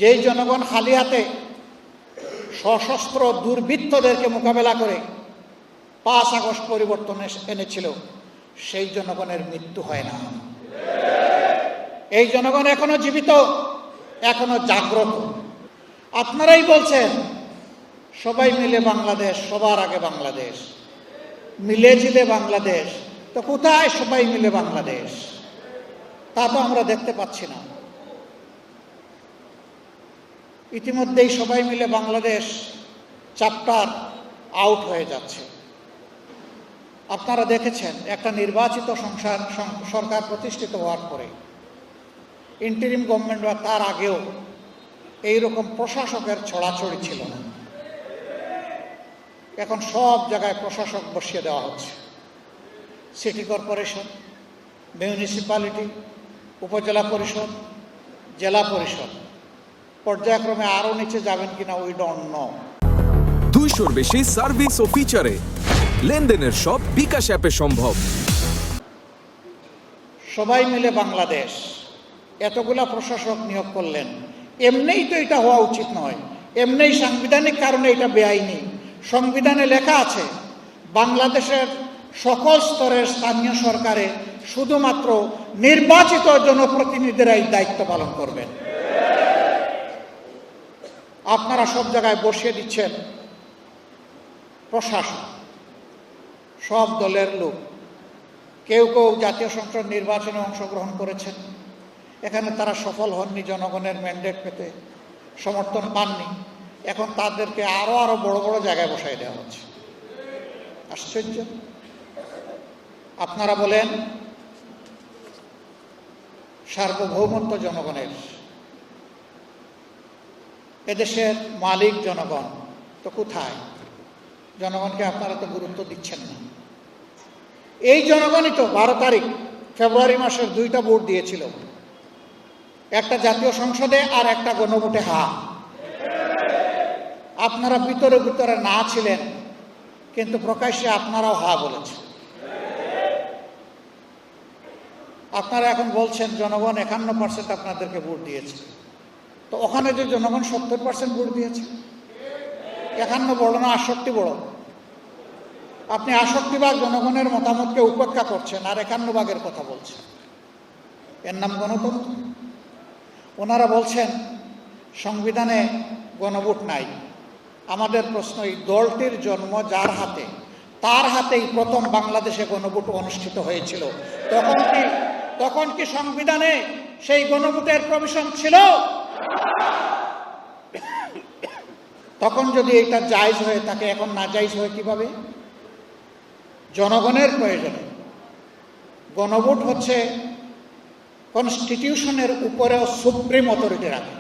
যেই জনগণ খালি হাতে সশস্ত্র দুর্বৃত্তদেরকে মোকাবেলা করে 5 আগস্ট পরিবর্তন এনেছিল, সেই জনগণের মৃত্যু হয় না। এই জনগণ এখনো জীবিত, এখনো জাগ্রত। আপনারাই বলছেন সবাই মিলে বাংলাদেশ, সবার আগে বাংলাদেশ, মিলে জিলে বাংলাদেশ। তো কোথায় সবাই মিলে বাংলাদেশ? তা তো আমরা দেখতে পাচ্ছি না। ইতিমধ্যেই সবাই মিলে বাংলাদেশ চ্যাপ্টার আউট হয়ে যাচ্ছে। আপনারা দেখেছেন একটা নির্বাচিত সরকার প্রতিষ্ঠিত হওয়ার পরে, ইন্টারিম গভর্নমেন্ট বা তার আগেও এইরকম প্রশাসকের ছড়াছড়ি ছিল না। এখন সব জায়গায় প্রশাসক বসিয়ে দেওয়া হচ্ছে। সিটি কর্পোরেশন, মিউনিসিপ্যালিটি, উপজেলা পরিষদ, জেলা পরিষদ, পর্যায়ক্রমে আরও নিচে যাবেন কিনা উই ডোন্ট নো। 200-র বেশি সার্ভিস ও ফিচারে লেনদেনের সব বিকাশ অ্যাপে সম্ভব। সবাই মিলে বাংলাদেশ, এতগুলা প্রশাসক নিয়োগ করলেন, এমনিই তো এটা হওয়া উচিত নয়। এমনিই সাংবিধানিক কারণে এটা বেআইনি। সংবিধানে লেখা আছে বাংলাদেশের সকল স্তরের স্থানীয় সরকারে শুধুমাত্র নির্বাচিত জনপ্রতিনিধিরাই দায়িত্ব পালন করবেন। আপনারা সব জায়গায় বসিয়ে দিচ্ছেন প্রশাসন, সব দলের লোক। কেউ কেউ জাতীয় সংসদ নির্বাচনে অংশগ্রহণ করেছেন, এখানে তারা সফল হননি, জনগণের ম্যান্ডেট পেতে সমর্থন পাননি। এখন তাদেরকে আরো বড় বড় জায়গায় বসাই দেওয়া হচ্ছে। আশ্চর্য। আপনারা বলেন সার্বভৌমত্ব জনগণের, এদেশের মালিক জনগণ, তো কোথায়? জনগণকে আপনারা তো গুরুত্ব দিচ্ছেন না। এই জনগণই তো 12 তারিখ ফেব্রুয়ারি মাসের 2টা ভোট দিয়েছিল, একটা জাতীয় সংসদে আর একটা গণভোটে হা। আপনারা ভিতরে ভিতরে না ছিলেন, কিন্তু প্রকাশ্যে আপনারাও হা বলেছেন। আপনারা এখন বলছেন জনগণ 51% আপনাদেরকে ভোট দিয়েছে। তো ওখানে যে জনগণ 70% ভোট দিয়েছে, 51 বড় না 68 বড়? আপনি 68 ভাগ জনগণের মতামতকে উপেক্ষা করছেন আর 51 ভাগের কথা বলছেন। এর নাম গণতন্ত্র? ওনারা বলছেন সংবিধানে গণভোট নাই। আমাদের প্রশ্ন, এই দলটির জন্ম যার হাতে, তার হাতেই প্রথম বাংলাদেশে গণভোট অনুষ্ঠিত হয়েছিল। তখন কি সংবিধানে সেই গণভোটের প্রভিশন ছিল? তখন যদি এটা জায়েজ হয়ে থাকে, এখন না জায়েজ হয় কিভাবে? জনগণের প্রয়োজনে। গণভোট হচ্ছে কনস্টিটিউশনের উপরেও সুপ্রিম অথরিটি রাখে।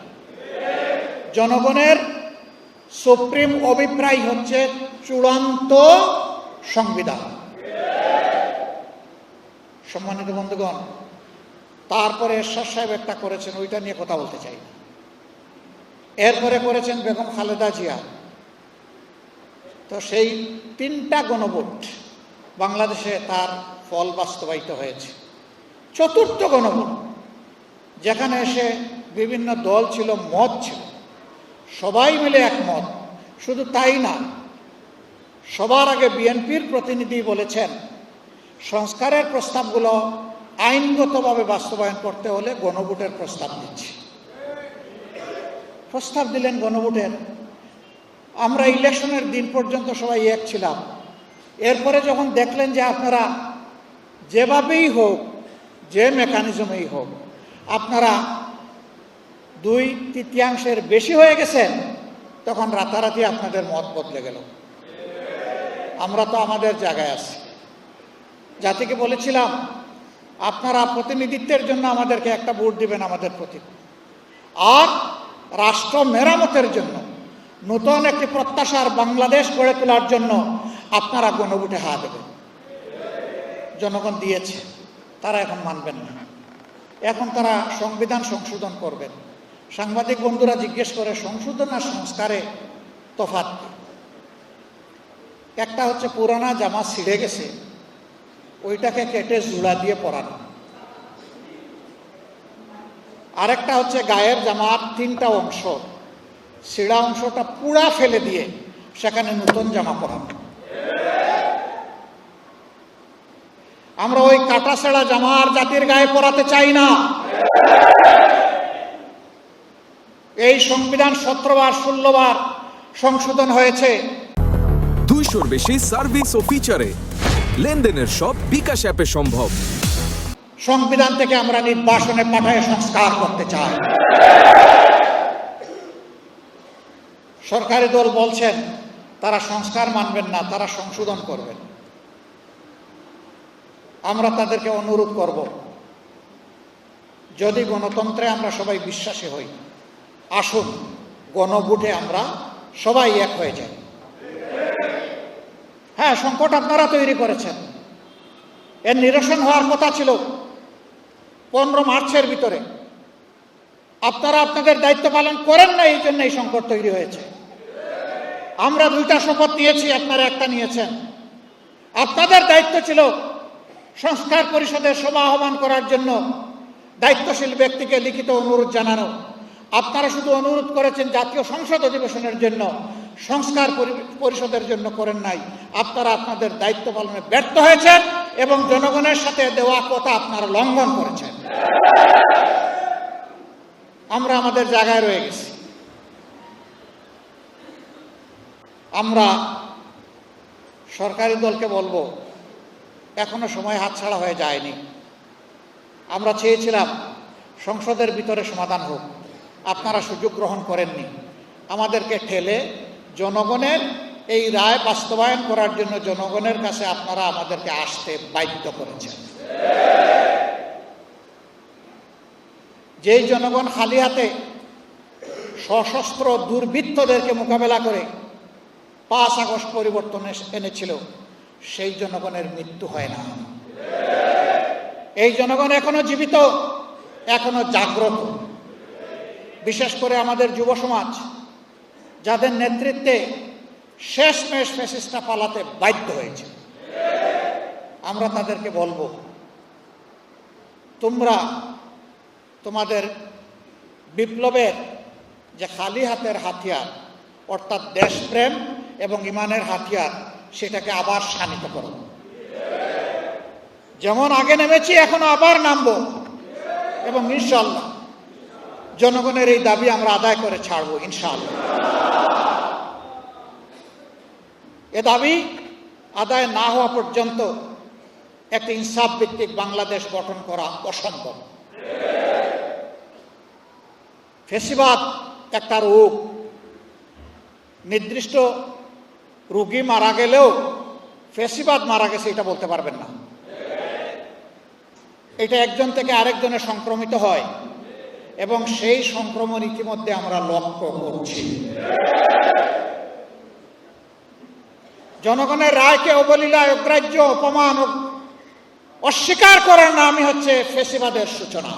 জনগণের সুপ্রিম অভিপ্রায় হচ্ছে চূড়ান্ত সংবিধান। সম্মানিত বন্ধুগণ, তারপরে এরশাদ সাহেব একটা করেছেন, ওইটা নিয়ে কথা বলতে চাই না। এরপরে করেছেন বেগম খালেদা জিয়া। তো সেই 3টা গণভোট বাংলাদেশে তার ফল বাস্তবায়িত হয়েছে। 4র্থ গণভোট, যেখানে এসে বিভিন্ন দল ছিল, মত ছিল, সবাই মিলে একমত। শুধু তাই না, সবার আগে বিএনপির প্রতিনিধি বলেছেন সংস্কারের প্রস্তাবগুলো আইনগতভাবে বাস্তবায়ন করতে হলে গণভোটের প্রস্তাব দিচ্ছি। প্রস্তাব দিলেন গণভোটের। আমরা ইলেকশনের দিন পর্যন্ত সবাই এক ছিলাম। এরপরে যখন দেখলেন যে আপনারা যেভাবেই হোক, যে মেকানিজমেই হোক, আপনারা 2/3 বেশি হয়ে গেছেন, তখন রাতারাতি আপনাদের মত বদলে গেল। আমরা তো আমাদের জায়গায় আছি। জাতিকে বলেছিলাম আপনারা প্রতিনিধিত্বের জন্য আমাদেরকে একটা ভোট দিবেন আমাদের প্রতি, আর রাষ্ট্র মেরামতের জন্য, নতুন একটি প্রত্যাশার বাংলাদেশ গড়ে তোলার জন্য আপনারা গণভোটে হা দেবেন। জনগণ দিয়েছে, তারা এখন মানবেন না। এখন তারা সংবিধান সংশোধন করবেন। সাংবাদিক বন্ধুরা জিজ্ঞেস করে সংশোধন আর সংস্কারে তফাৎ। একটা হচ্ছে পুরানা জামা ছিঁড়ে গেছে, ওইটাকে কেটে জোড়া দিয়ে পরানো। আরেকটা হচ্ছে গায়ের জামার 3টা অংশ, ছিঁড়া অংশটা পুরা ফেলে দিয়ে সেখানে নতুন জামা পরানো। আমরা ওই কাটা ছেঁড়া জামা আর জাতির গায়ে পরাতে চাই না। এই সংবিধান 17 বার 16 বার সংশোধন হয়েছে। 200-র বেশি সার্ভিস ও ফিচারে লেনদেনের সব বিকাশ অ্যাপে সম্ভব। সংবিধান থেকে আমরা নির্বাসনে পাঠায় সংস্কার করতে চাই। সরকারি দল বলছেন তারা সংস্কার মানবেন না, তারা সংশোধন করবেন। আমরা তাদেরকে অনুরোধ করব, যদি গণতন্ত্রে আমরা সবাই বিশ্বাসী হই, আসুন গণভোটে আমরা সবাই এক হয়ে যাই। হ্যাঁ, সংকট আপনারা তৈরি করেছেন, এর নিরসন হওয়ার কথা ছিল 15 মার্চের ভিতরে। আপনারা আপনাদের দায়িত্ব পালন করেন না, এই জন্য এই সংকট তৈরি হয়েছে। আমরা 2টা শপথ নিয়েছি, আপনারা একটা নিয়েছেন। আপনাদের দায়িত্ব ছিল সংস্কার পরিষদের সভা আহ্বান করার জন্য দায়িত্বশীল ব্যক্তিকে লিখিত অনুরোধ জানানো। আপনারা শুধু অনুরোধ করেছেন জাতীয় সংসদ অধিবেশনের জন্য, সংস্কার পরিষদের জন্য করেন নাই। আপনারা আপনাদের দায়িত্ব পালনে ব্যর্থ হয়েছেন এবং জনগণের সাথে দেওয়া কথা আপনারা লঙ্ঘন করেছেন। আমরা আমাদের জায়গায় রয়ে গেছি। আমরা সরকারি দলকে বলবো, এখনো সময় হাতছাড়া হয়ে যায়নি। আমরা চেয়েছিলাম সংসদের ভিতরে সমাধান হোক, আপনারা সুযোগ গ্রহণ করেননি। আমাদেরকে ঠেলে জনগণের এই রায় বাস্তবায়ন করার জন্য জনগণের কাছে আপনারা আমাদেরকে আসতে বাধ্য করেছেন। যেই জনগণ খালি হাতে সশস্ত্র দুর্বৃত্তদেরকে মোকাবেলা করে 5 আগস্ট পরিবর্তন এনেছিল, সেই জনগণের মৃত্যু হয় না। এই জনগণ এখনো জীবিত, এখনো জাগ্রত। বিশেষ করে আমাদের যুব সমাজ, যাদের নেতৃত্বে শেষমেশ ফ্যাসিস্টরা পালাতে বাধ্য হয়েছে, আমরা তাদেরকে বলবো, তোমরা তোমাদের বিপ্লবের যে খালি হাতের হাতিয়ার, অর্থাৎ দেশপ্রেম এবং ইমানের হাতিয়ার, সেটাকে আবার শানিত করো। যেমন আগে নেমেছি, এখনো আবার নামবো এবং ইনশাআল্লাহ জনগণের এই দাবি আমরা আদায় করে ছাড়বো ইনশাআল্লাহ। এ দাবি আদায় না হওয়া পর্যন্ত একটি ইনসাফ ভিত্তিক বাংলাদেশ গঠন করা অসম্ভব। ফ্যাসিবাদ একটা রোগ, নির্দিষ্ট রোগী মারা গেলেও ফ্যাসিবাদ মারা গেছে এটা বলতে পারবেন না। এটা একজন থেকে আরেকজনে সংক্রমিত হয় এবং সেই সংক্রমণ ইতিমধ্যে আমরা লক্ষ্য করছি। জনগণের রায়কে অবলীলায় অগ্রাহ্য, অপমান, অস্বীকার করার নামই হচ্ছে ফ্যাসিবাদের সূচনা।